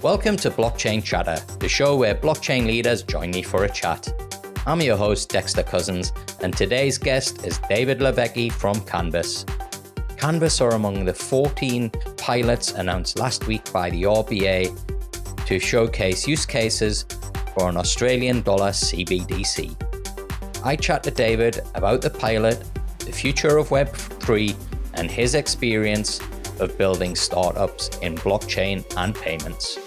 Welcome to Blockchain Chatter, the show where blockchain leaders join me for a chat. I'm your host, Dexter Cousins, and today's guest is David Lavecky from Canvas. Canvas are among the 14 pilots announced last week by the RBA to showcase use cases for an Australian dollar CBDC. I chat to David about the pilot, the future of Web3, and his experience of building startups in blockchain and payments.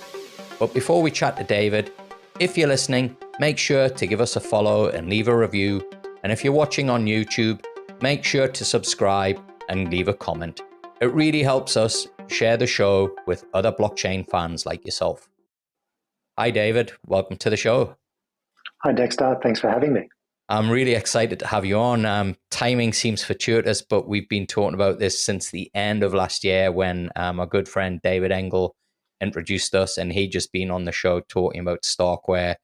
But before we chat to David, if you're listening, make sure to give us a follow and leave a review. And if you're watching on YouTube, make sure to subscribe and leave a comment. It really helps us share the show with other blockchain fans like yourself. Hi, David. Welcome to the show. Hi, Dexter. Thanks for having me. I'm really excited to have you on. Timing seems fortuitous, but we've been talking about this since the end of last year when our good friend David Engel introduced us, and he'd just been on the show talking about Starkware.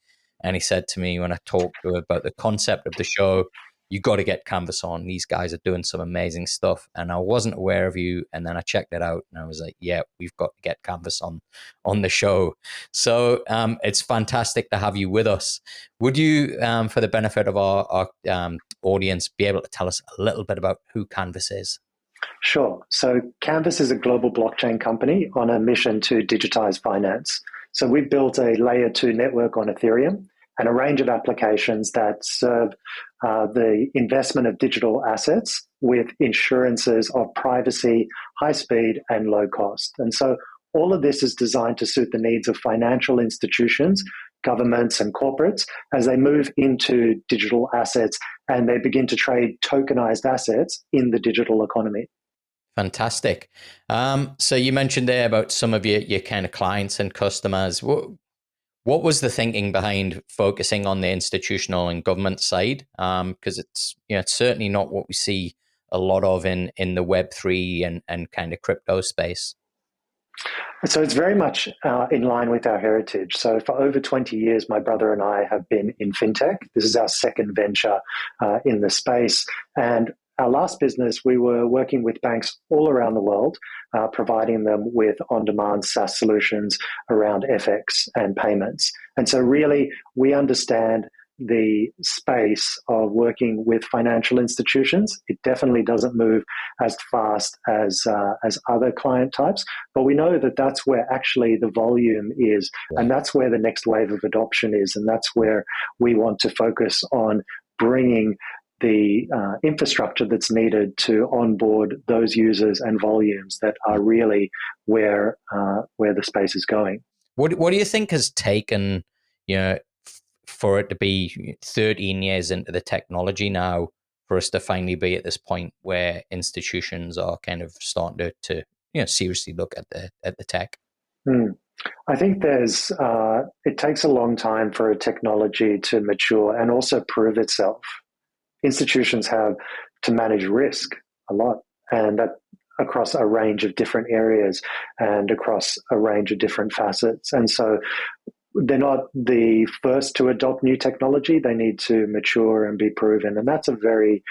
And he said to me when I talked to him about the concept of the show, you got to get Canvas on. These guys are doing some amazing stuff. And I wasn't aware of you. And then I checked it out and I was like, yeah, we've got to get Canvas on the show. So it's fantastic to have you with us. Would you, for the benefit of our audience, be able to tell us a little bit about who Canvas is? Sure. So Canvas is a global blockchain company on a mission to digitize finance. So we've built a layer 2 network on Ethereum and a range of applications that serve the investment of digital assets with insurances of privacy, high speed, and low cost. And so all of this is designed to suit the needs of financial institutions, governments, and corporates as they move into digital assets and they begin to trade tokenized assets in the digital economy. Fantastic. So you mentioned there about some of your kind of clients and customers. What was the thinking behind focusing on the institutional and government side? Because it's certainly not what we see a lot of in the Web3 and kind of crypto space. So it's very much in line with our heritage. So for over 20 years, my brother and I have been in Fintech. This is our second venture in the space. And our last business, we were working with banks all around the world, providing them with on-demand SaaS solutions around FX and payments. And so really, we understand the space of working with financial institutions. It definitely doesn't move as fast as other client types, but we know that that's where actually the volume is, and that's where the next wave of adoption is, and that's where we want to focus on bringing the infrastructure that's needed to onboard those users and volumes that are really where the space is going. What do you think has taken, for it to be 13 years into the technology now, for us to finally be at this point where institutions are kind of starting to seriously look at the tech? I think it takes a long time for a technology to mature and also prove itself. Institutions have to manage risk a lot, and that across a range of different areas and across a range of different facets. And so they're not the first to adopt new technology. They need to mature and be proven. And that's a very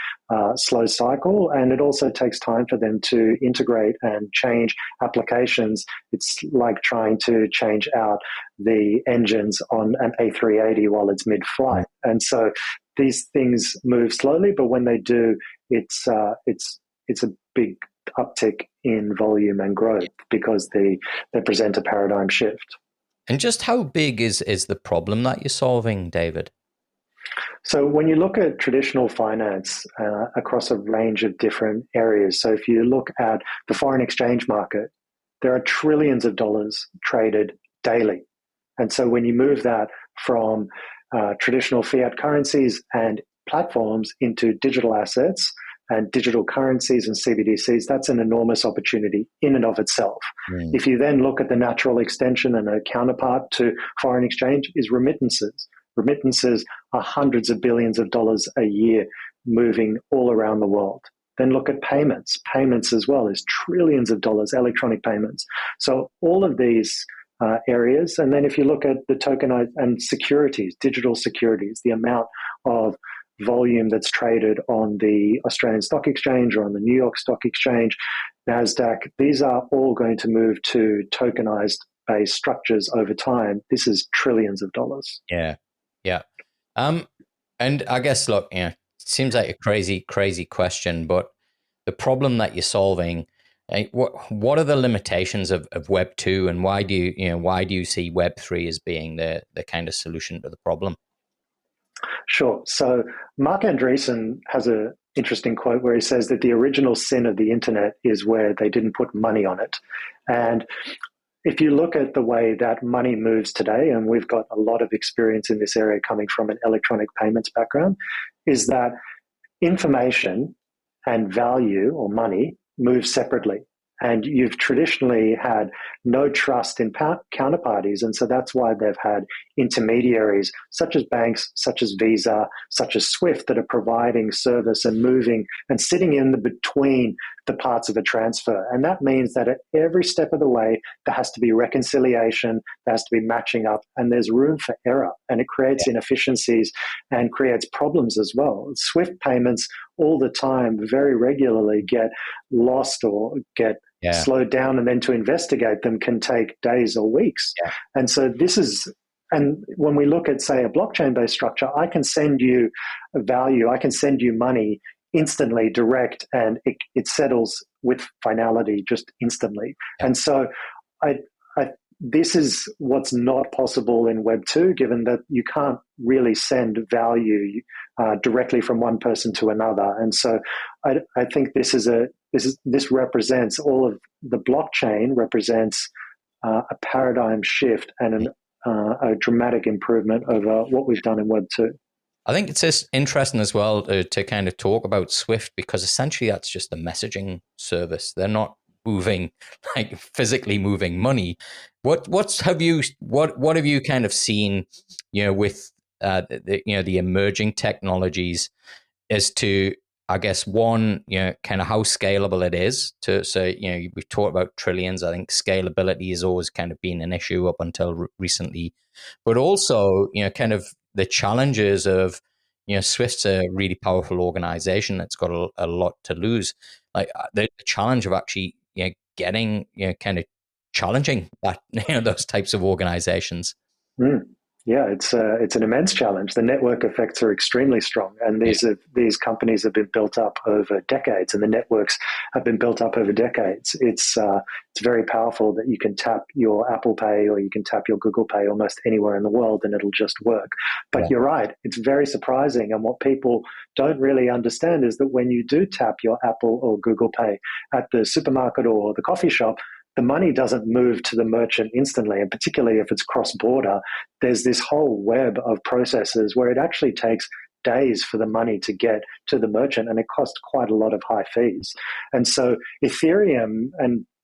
slow cycle. And it also takes time for them to integrate and change applications. It's like trying to change out the engines on an A380 while it's mid-flight. And so these things move slowly, but when they do, it's a big uptick in volume and growth because they present a paradigm shift. And just how big is the problem that you're solving, David? So when you look at traditional finance across a range of different areas, so if you look at the foreign exchange market, there are trillions of dollars traded daily. And so when you move that from traditional fiat currencies and platforms into digital assets and digital currencies and CBDCs, that's an enormous opportunity in and of itself. If you then look at the natural extension and a counterpart to foreign exchange is remittances. Remittances are hundreds of billions of dollars a year moving all around the world. Then look at payments. Payments as well is trillions of dollars, electronic payments. So all of these areas. And then if you look at the tokenized and securities, digital securities, the amount of volume that's traded on the Australian Stock Exchange or on the New York Stock Exchange, NASDAQ, these are all going to move to tokenized based structures over time, this is trillions of dollars. Yeah. Yeah. And I guess, look, it seems like a crazy question, but the problem that you're solving, what are the limitations of Web 2, and why do you see Web 3 as being the kind of solution to the problem? Sure. So Mark Andreessen has an interesting quote where he says that the original sin of the internet is where they didn't put money on it. And if you look at the way that money moves today, and we've got a lot of experience in this area coming from an electronic payments background, is that information and value or money move separately. And you've traditionally had no trust in counterparties. And so that's why they've had intermediaries such as banks, such as Visa, such as SWIFT that are providing service and moving and sitting in the between the parts of a transfer. And that means that at every step of the way, there has to be reconciliation, there has to be matching up, and there's room for error. And it creates inefficiencies and creates problems as well. SWIFT payments all the time, very regularly, get lost or get slowed down, and then to investigate them can take days or weeks. And so and when we look at, say, a blockchain-based structure, I can send you a value, I can send you money instantly, direct, and it settles with finality just instantly. And so this is what's not possible in Web 2, given that you can't really send value directly from one person to another. And so I think this represents all of the blockchain represents a paradigm shift and a dramatic improvement over what we've done in Web 2. I think it's just interesting as well to kind of talk about Swift, because essentially that's just a messaging service. They're not moving, like physically moving money. What have you kind of seen, with the emerging technologies as to, I guess, one, kind of how scalable it is to, so, we've talked about trillions. I think scalability has always kind of been an issue up until recently, but also, kind of the challenges of, Swift's a really powerful organization that's got a lot to lose. Like the challenge of actually, getting, kind of challenging that, those types of organizations. Yeah, it's an immense challenge. The network effects are extremely strong, and these companies have been built up over decades, and the networks have been built up over decades. It's very powerful that you can tap your Apple Pay or you can tap your Google Pay almost anywhere in the world, and it'll just work. But you're right; it's very surprising, and what people don't really understand is that when you do tap your Apple or Google Pay at the supermarket or the coffee shop, the money doesn't move to the merchant instantly, and particularly if it's cross-border, there's this whole web of processes where it actually takes days for the money to get to the merchant, and it costs quite a lot of high fees. And so Ethereum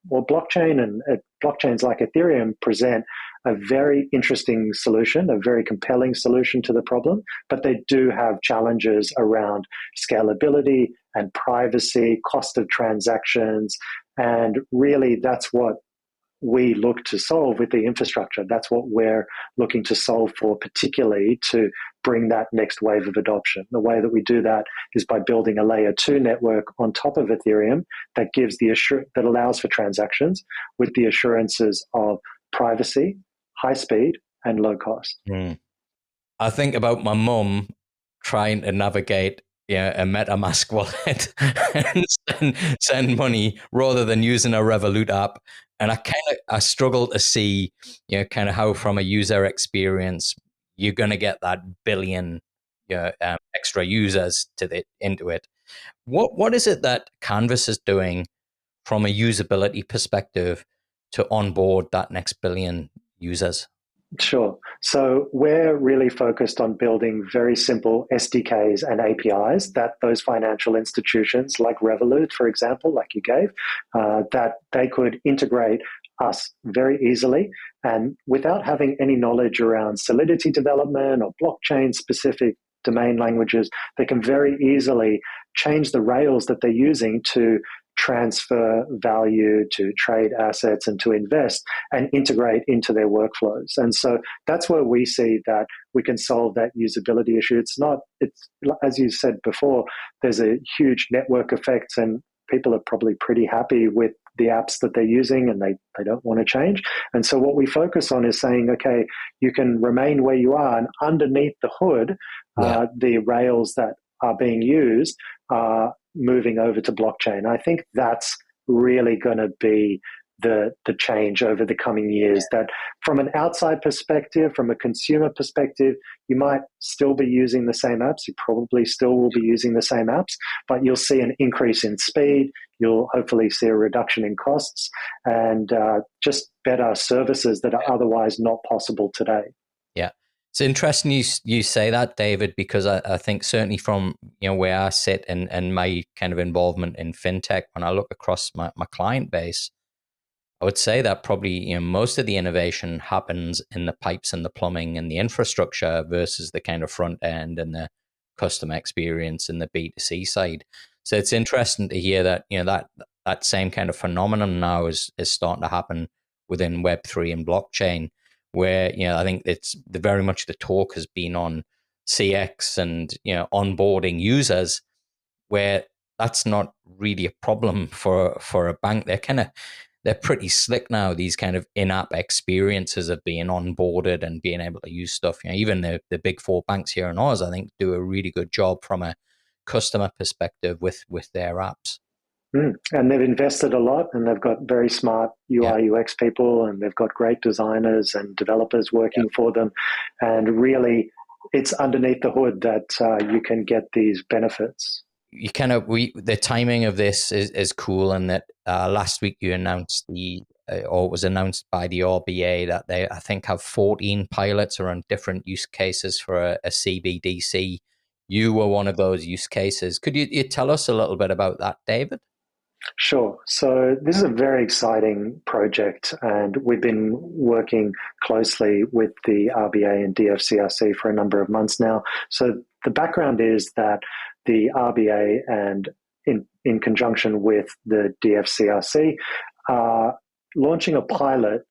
blockchains like Ethereum present a very interesting solution, a very compelling solution to the problem, but they do have challenges around scalability and privacy, cost of transactions, and really that's what we look to solve with the infrastructure. That's what we're looking to solve for, particularly to bring that next wave of adoption. The way that we do that is by building a layer 2 network on top of Ethereum that gives that allows for transactions with the assurances of privacy, high speed, and low cost. I think about my mum trying to navigate a MetaMask wallet and send money rather than using a Revolut app. And I struggle to see, kind of how from a user experience, you're going to get that billion extra users into it. What is it that Canvas is doing from a usability perspective to onboard that next billion users? Sure. So we're really focused on building very simple SDKs and APIs that those financial institutions like Revolut, for example, like you gave, that they could integrate us very easily and without having any knowledge around Solidity development or blockchain specific domain languages, they can very easily change the rails that they're using to transfer value, to trade assets, and to invest and integrate into their workflows. And so that's where we see that we can solve that usability issue. It's as you said before, there's a huge network effects, and people are probably pretty happy with the apps that they're using and they don't want to change. And so what we focus on is saying, okay, you can remain where you are, and underneath the hood, the rails that are being used are moving over to blockchain. I think that's really going to be the change over the coming years, that from an outside perspective, from a consumer perspective, you might still be using the same apps. You probably still will be using the same apps, but you'll see an increase in speed. You'll hopefully see a reduction in costs and just better services that are otherwise not possible today. Yeah. It's interesting you say that, David, because I think certainly from where I sit and my kind of involvement in fintech, when I look across my client base, I would say that probably most of the innovation happens in the pipes and the plumbing and the infrastructure versus the kind of front end and the customer experience and the B2C side. So it's interesting to hear that that same kind of phenomenon now is starting to happen within Web3 and blockchain, where I think it's very much the talk has been on CX and onboarding users, where that's not really a problem for a bank. They're pretty slick now, these kind of in-app experiences of being onboarded and being able to use stuff. Even the big four banks here in Oz, I think, do a really good job from a customer perspective with their apps. And they've invested a lot, and they've got very smart UI, UX people, and they've got great designers and developers working for them. And really, it's underneath the hood that you can get these benefits. The timing of this is cool, and that last week you announced or it was announced by the RBA that they, I think, have 14 pilots around different use cases for a CBDC. You were one of those use cases. Could you tell us a little bit about that, David? Sure. So this is a very exciting project, and we've been working closely with the RBA and DFCRC for a number of months now. So the background is that the RBA and in conjunction with the DFCRC are launching a pilot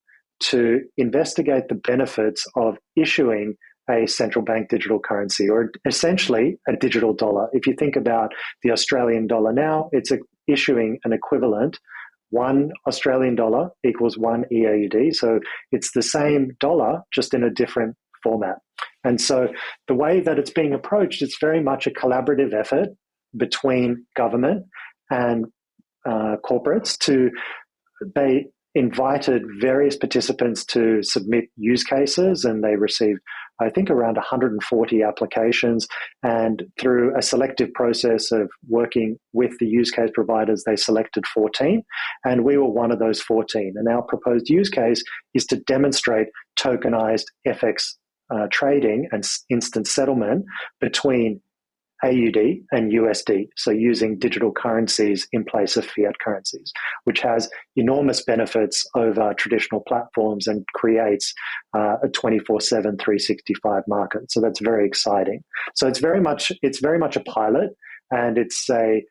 to investigate the benefits of issuing a central bank digital currency, or essentially a digital dollar. If you think about the Australian dollar now, it's issuing an equivalent. 1 Australian dollar equals 1 EAUD. So it's the same dollar, just in a different format. And so the way that it's being approached, it's very much a collaborative effort between government and corporates. They invited various participants to submit use cases, and they received, I think, around 140 applications. And through a selective process of working with the use case providers, they selected 14, and we were one of those 14. And our proposed use case is to demonstrate tokenized FX trading and instant settlement between AUD and USD, so using digital currencies in place of fiat currencies, which has enormous benefits over traditional platforms and creates a 24/7, 365 market. So that's very exciting. So it's very much a pilot, and it's an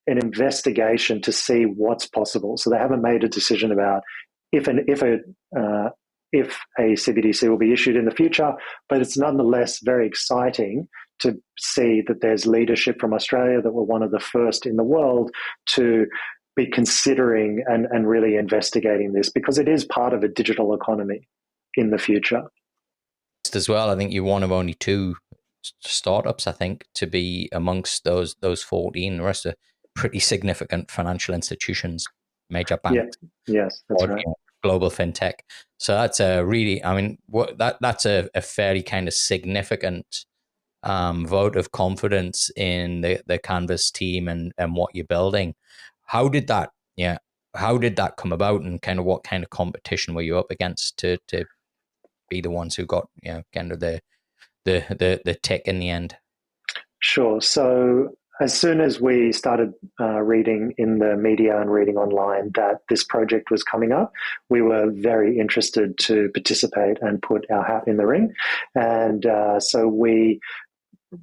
investigation to see what's possible. So they haven't made a decision about if a CBDC will be issued in the future, but it's nonetheless very exciting to see that there's leadership from Australia, that we're one of the first in the world to be considering and really investigating this, because it is part of a digital economy in the future. As well, I think you're one of only 2 startups, I think, to be amongst those 14. The rest are pretty significant financial institutions, major banks. Yes, that's right. Global fintech. So that's that's a fairly kind of significant vote of confidence in the Canvas team and what you're building. How did that come about, and kind of what kind of competition were you up against to be the ones who got kind of the tick in the end? Sure. So as soon as we started reading in the media and reading online that this project was coming up, we were very interested to participate and put our hat in the ring. And so we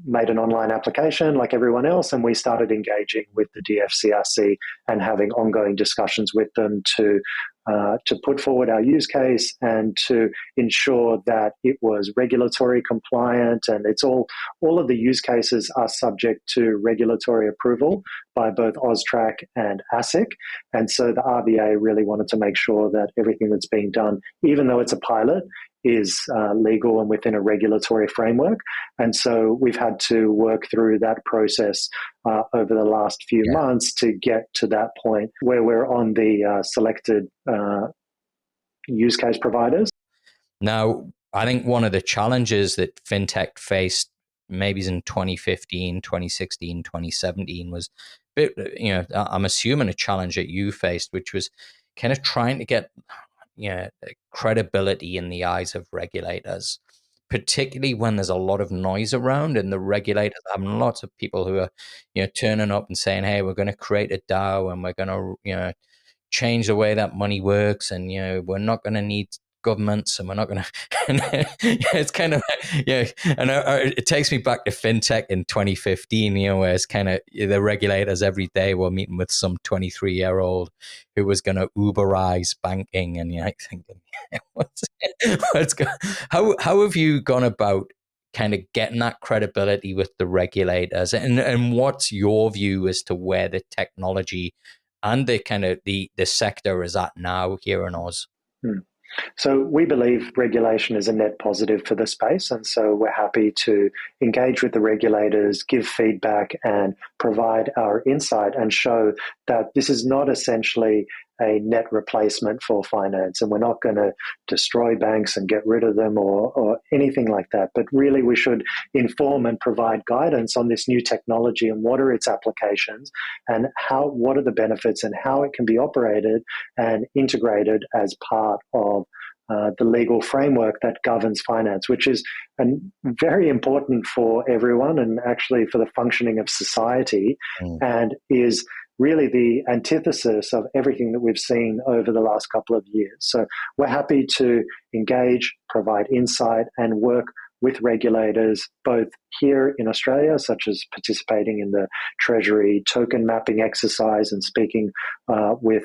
made an online application like everyone else, and we started engaging with the DFCRC and having ongoing discussions with them to put forward our use case and to ensure that it was regulatory compliant. And it's all of the use cases are subject to regulatory approval by both AUSTRAC and ASIC. And so the RBA really wanted to make sure that everything that's being done, even though it's a pilot, is legal and within a regulatory framework. And so we've had to work through that process over the last few months to get to that point where we're on the selected use case providers. Now, I think one of the challenges that fintech faced maybe in 2015, 2016, 2017 was, I'm assuming a challenge that you faced, which was kind of trying to get credibility in the eyes of regulators, particularly when there's a lot of noise around and the regulators having lots of people who are, turning up and saying, hey, we're going to create a DAO and we're going to, change the way that money works, and we're not going to need governments, and we're not going to. It's kind of and it takes me back to fintech in 2015, where it's kind of the regulators every day were meeting with some 23-year-old who was going to Uberize banking, and thinking, how have you gone about kind of getting that credibility with the regulators, and what's your view as to where the technology and the kind of the sector is at now here in Oz? So we believe regulation is a net positive for the space, and so we're happy to engage with the regulators, give feedback, and provide our insight and show that this is not essentially a net replacement for finance, and we're not going to destroy banks and get rid of them or anything like that. But really, we should inform and provide guidance on this new technology and what are its applications and what are the benefits and how it can be operated and integrated as part of the legal framework that governs finance, which is very important for everyone and actually for the functioning of society, and is really the antithesis of everything that we've seen over the last couple of years. So we're happy to engage, provide insight, and work with regulators both here in Australia, such as participating in the Treasury token mapping exercise and speaking with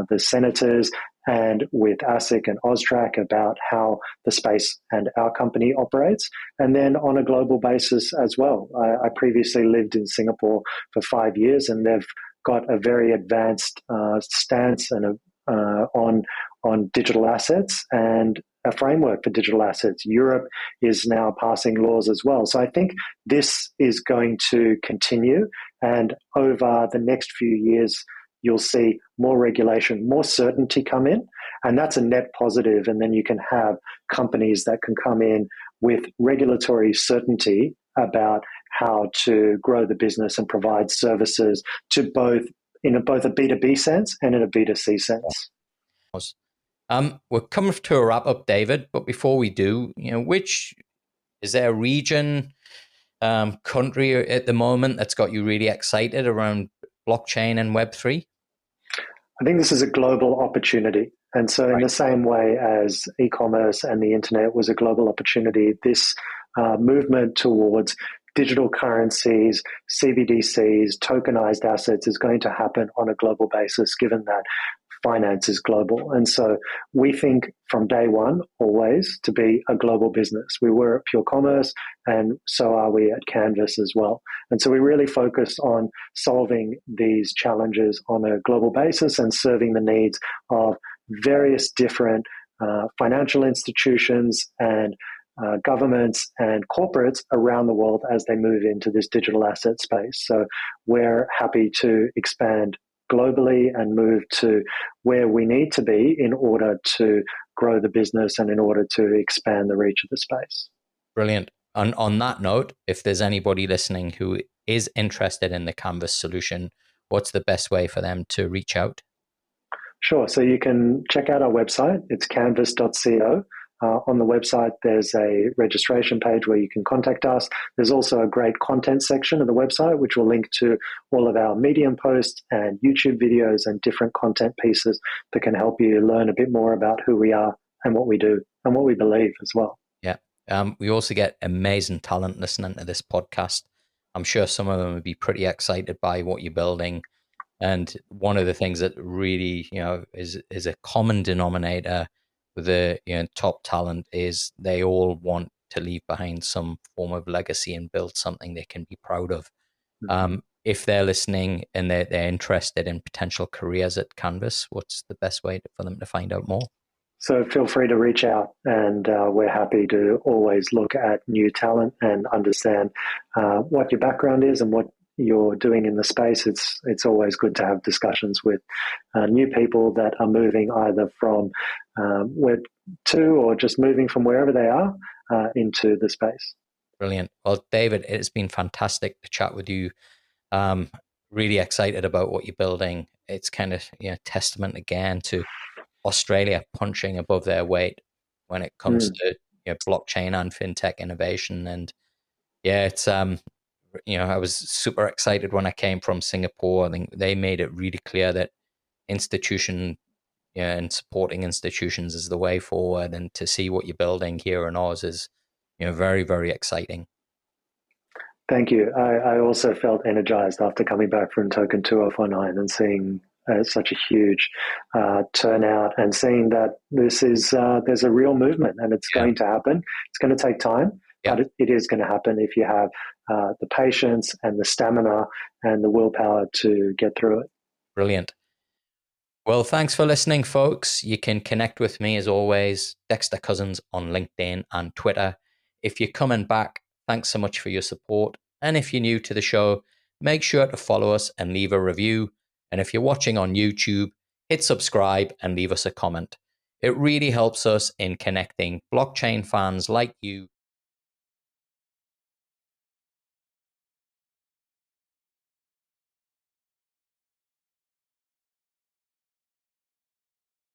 the senators, and with ASIC and AUSTRAC about how the space and our company operates, and then on a global basis as well. I previously lived in Singapore for 5 years, and they've got a very advanced stance and on digital assets and a framework for digital assets. Europe is now passing laws as well. So I think this is going to continue, and over the next few years, you'll see more regulation, more certainty come in, and that's a net positive. And then you can have companies that can come in with regulatory certainty about how to grow the business and provide services to both both a B2B sense and in a B2C sense. We're coming to a wrap up, David, but before we do, which is there a region, country at the moment that's got you really excited around blockchain and Web3? I think this is a global opportunity. And so in the same way as e-commerce and the internet was a global opportunity, this movement towards digital currencies, CBDCs, tokenized assets is going to happen on a global basis, given that finance is global. And so we think from day one, always, to be a global business. We were at Pure Commerce, and so are we at Canvas as well. And so we really focus on solving these challenges on a global basis and serving the needs of various different financial institutions and governments and corporates around the world as they move into this digital asset space. So we're happy to expand globally and move to where we need to be in order to grow the business and in order to expand the reach of the space. Brilliant. And on that note, if there's anybody listening who is interested in the Canvas solution, what's the best way for them to reach out? Sure. So you can check out our website. It's canvas.co. On the website, there's a registration page where you can contact us. There's also a great content section of the website, which will link to all of our Medium posts and YouTube videos and different content pieces that can help you learn a bit more about who we are and what we do and what we believe as well. Yeah, We also get amazing talent listening to this podcast. I'm sure some of them would be pretty excited by what you're building. And one of the things that really, is a common denominator with the top talent is they all want to leave behind some form of legacy and build something they can be proud of. If they're listening and they're interested in potential careers at Canvas, what's the best way for them to find out more? So feel free to reach out, and we're happy to always look at new talent and understand what your background is and what you're doing in the space. It's always good to have discussions with new people that are moving either from Web 2 or just moving from wherever they are into the space. Brilliant. Well, David, it's been fantastic to chat with you. Really excited about what you're building. It's kind of testament again to Australia punching above their weight when it comes to blockchain and fintech innovation. And yeah, it's I was super excited when I came from Singapore. I think they made it really clear that and supporting institutions is the way forward. And to see what you're building here in Oz is very, very exciting. Thank you. I also felt energized after coming back from Token 2019 and seeing such a huge turnout and seeing that this is there's a real movement and it's going to happen. It's going to take time, but it is going to happen if you have the patience and the stamina and the willpower to get through it. Brilliant. Well, thanks for listening, folks. You can connect with me as always, Dexter Cousins on LinkedIn and Twitter. If you're coming back, thanks so much for your support. And if you're new to the show, make sure to follow us and leave a review. And if you're watching on YouTube, hit subscribe and leave us a comment. It really helps us in connecting blockchain fans like you